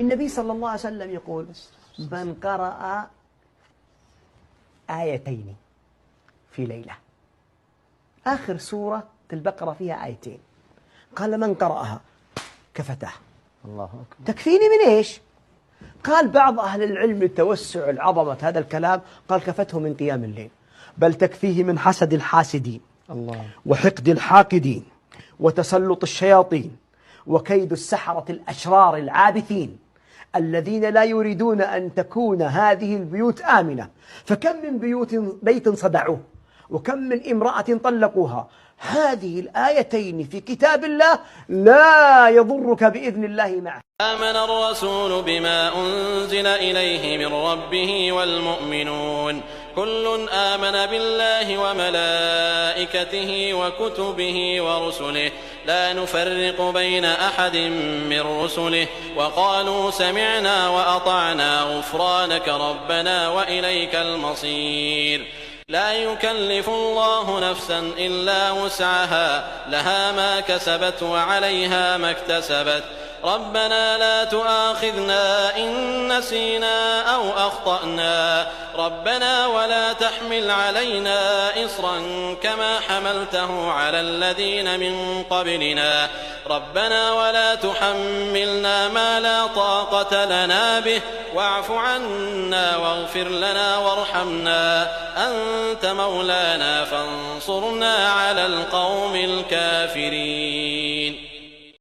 النبي صلى الله عليه وسلم يقول: من قرأ آيتين في ليلة، آخر سورة البقرة فيها آيتين، قال: من قرأها كفتاه. الله أكبر. تكفيني من إيش؟ قال بعض أهل العلم لتوسع العظمة هذا الكلام، قال: كفته من قيام الليل، بل تكفيه من حسد الحاسدين، الله، وحقد الحاقدين، وتسلط الشياطين، وكيد السحرة الأشرار العابثين الذين لا يريدون أن تكون هذه البيوت آمنة. فكم من بيت صدعوه، وكم من امرأة طلقوها. هذه الآيتين في كتاب الله لا يضرك بإذن الله معه. آمن الرسول بما أنزل إليه من ربه والمؤمنون كل آمن بالله وملائكته وكتبه ورسله لا نفرق بين أحد من رسله وقالوا سمعنا وأطعنا غفرانك ربنا وإليك المصير. لا يكلف الله نفسا إلا وسعها، لها ما كسبت وعليها ما اكتسبت. ربنا لا تؤاخذنا إن نسينا أو أخطأنا، ربنا ولا تحمل علينا إصرا كما حملته على الذين من قبلنا، ربنا ولا تحملنا ما لا طاقة لنا به، واعف عنا واغفر لنا وارحمنا، أنت مولانا فانصرنا على القوم الكافرين.